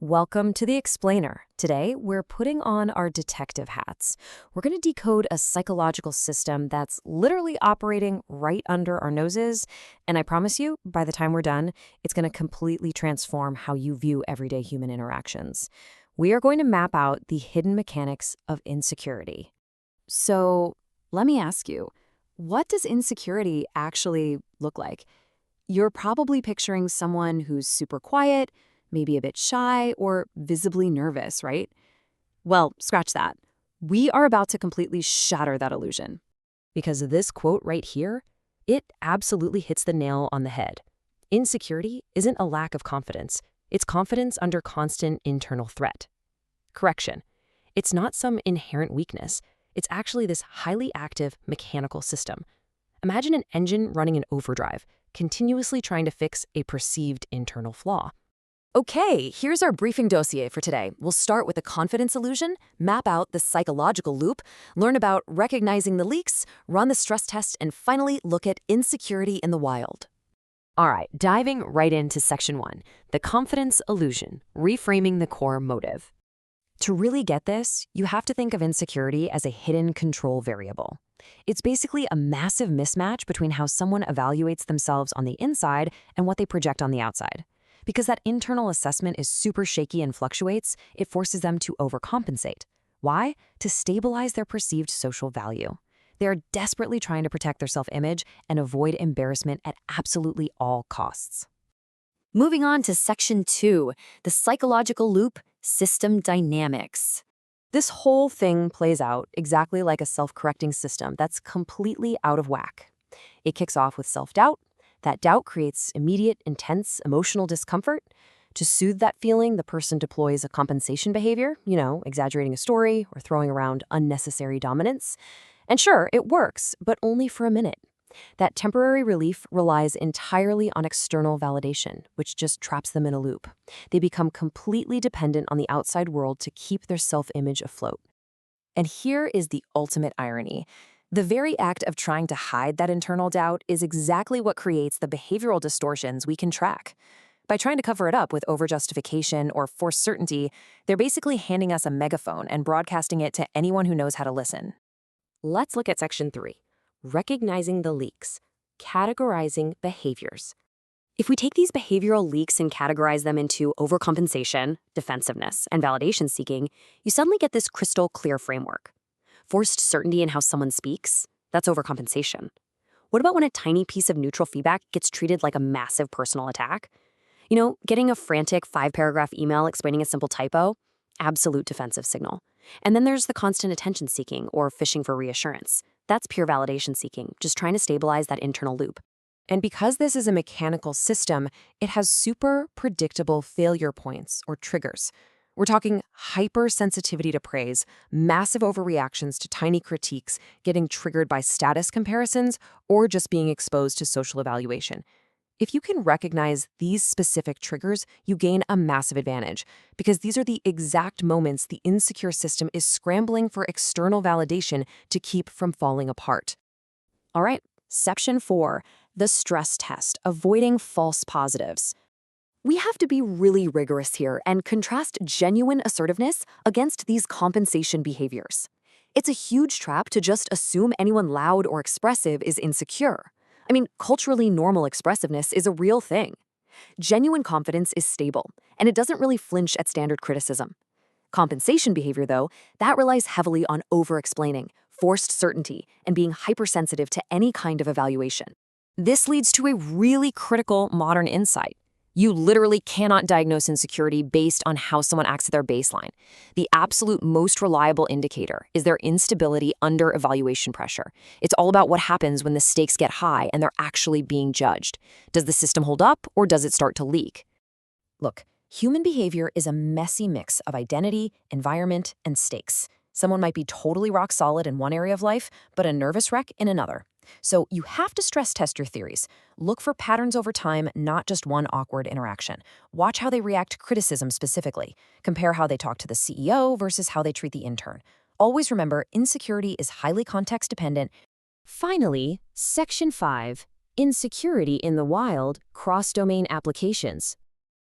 Welcome to the Explainer. Today, we're putting on our detective hats. We're going to decode a psychological system that's literally operating right under our noses, and I promise you, by the time we're done, it's going to completely transform how you view everyday human interactions. We are going to map out the hidden mechanics of insecurity. So, let me ask you, what does insecurity actually look like? You're probably picturing someone who's super quiet, maybe a bit shy, or visibly nervous, right? Well, scratch that. We are about to completely shatter that illusion. Because this quote right here, it absolutely hits the nail on the head. Insecurity isn't a lack of confidence. It's confidence under constant internal threat. Correction. It's not some inherent weakness. It's actually this highly active mechanical system. Imagine an engine running in overdrive, continuously trying to fix a perceived internal flaw. Okay, here's our briefing dossier for today. We'll start with the confidence illusion, map out the psychological loop, learn about recognizing the leaks, run the stress test, and finally look at insecurity in the wild. All right, diving right into section 1, the confidence illusion, reframing the core motive. To really get this, you have to think of insecurity as a hidden control variable. It's basically a massive mismatch between how someone evaluates themselves on the inside and what they project on the outside. Because that internal assessment is super shaky and fluctuates, it forces them to overcompensate. Why? To stabilize their perceived social value. They are desperately trying to protect their self-image and avoid embarrassment at absolutely all costs. Moving on to section 2, the psychological loop, system dynamics. This whole thing plays out exactly like a self-correcting system that's completely out of whack. It kicks off with self-doubt. That doubt creates immediate, intense emotional discomfort. To soothe that feeling, the person deploys a compensation behavior, exaggerating a story or throwing around unnecessary dominance. And sure, it works, but only for a minute. That temporary relief relies entirely on external validation, which just traps them in a loop. They become completely dependent on the outside world to keep their self-image afloat. And here is the ultimate irony. The very act of trying to hide that internal doubt is exactly what creates the behavioral distortions we can track. By trying to cover it up with overjustification or forced certainty, they're basically handing us a megaphone and broadcasting it to anyone who knows how to listen. Let's look at section 3, recognizing the leaks, categorizing behaviors. If we take these behavioral leaks and categorize them into overcompensation, defensiveness, and validation seeking, you suddenly get this crystal clear framework. Forced certainty in how someone speaks, that's overcompensation. What about when a tiny piece of neutral feedback gets treated like a massive personal attack? Getting a frantic 5-paragraph email explaining a simple typo? Absolute defensive signal. And then there's the constant attention seeking or fishing for reassurance. That's pure validation seeking, just trying to stabilize that internal loop. And because this is a mechanical system, it has super predictable failure points or triggers. We're talking hypersensitivity to praise, massive overreactions to tiny critiques, getting triggered by status comparisons, or just being exposed to social evaluation. If you can recognize these specific triggers, you gain a massive advantage, because these are the exact moments the insecure system is scrambling for external validation to keep from falling apart. All right, section 4, the stress test, avoiding false positives. We have to be really rigorous here and contrast genuine assertiveness against these compensation behaviors. It's a huge trap to just assume anyone loud or expressive is insecure. Culturally normal expressiveness is a real thing. Genuine confidence is stable, and it doesn't really flinch at standard criticism. Compensation behavior, though, that relies heavily on over-explaining, forced certainty, and being hypersensitive to any kind of evaluation. This leads to a really critical modern insight. You literally cannot diagnose insecurity based on how someone acts at their baseline. The absolute most reliable indicator is their instability under evaluation pressure. It's all about what happens when the stakes get high and they're actually being judged. Does the system hold up, or does it start to leak? Look, human behavior is a messy mix of identity, environment, and stakes. Someone might be totally rock solid in one area of life, but a nervous wreck in another. So you have to stress test your theories. Look for patterns over time, not just one awkward interaction. Watch how they react to criticism specifically. Compare how they talk to the CEO versus how they treat the intern. Always remember, insecurity is highly context-dependent. Finally, section 5, insecurity in the wild, cross-domain applications.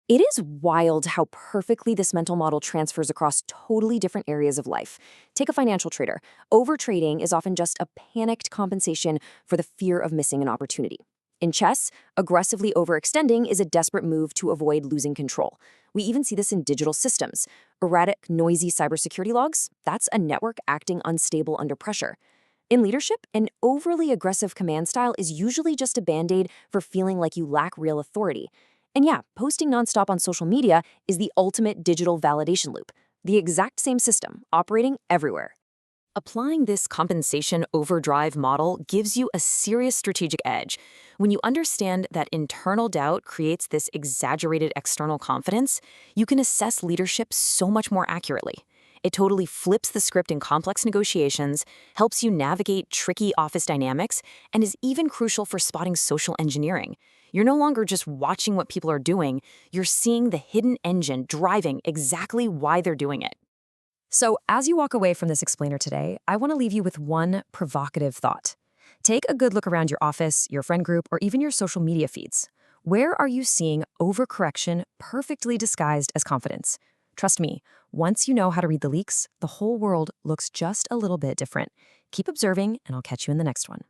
It is wild how perfectly this mental model transfers across totally different areas of life. Take a financial trader. Overtrading is often just a panicked compensation for the fear of missing an opportunity. In chess, aggressively overextending is a desperate move to avoid losing control. We even see this in digital systems. Erratic, noisy cybersecurity logs, that's a network acting unstable under pressure. In leadership, an overly aggressive command style is usually just a band-aid for feeling like you lack real authority. And yeah, posting nonstop on social media is the ultimate digital validation loop, the exact same system operating everywhere. Applying this compensation overdrive model gives you a serious strategic edge. When you understand that internal doubt creates this exaggerated external confidence, you can assess leadership so much more accurately. It totally flips the script in complex negotiations, helps you navigate tricky office dynamics, and is even crucial for spotting social engineering. You're no longer just watching what people are doing, you're seeing the hidden engine driving exactly why they're doing it. So, as you walk away from this explainer today, I want to leave you with one provocative thought. Take a good look around your office, your friend group, or even your social media feeds. Where are you seeing overcorrection perfectly disguised as confidence? Trust me, once you know how to read the leaks, the whole world looks just a little bit different. Keep observing, and I'll catch you in the next one.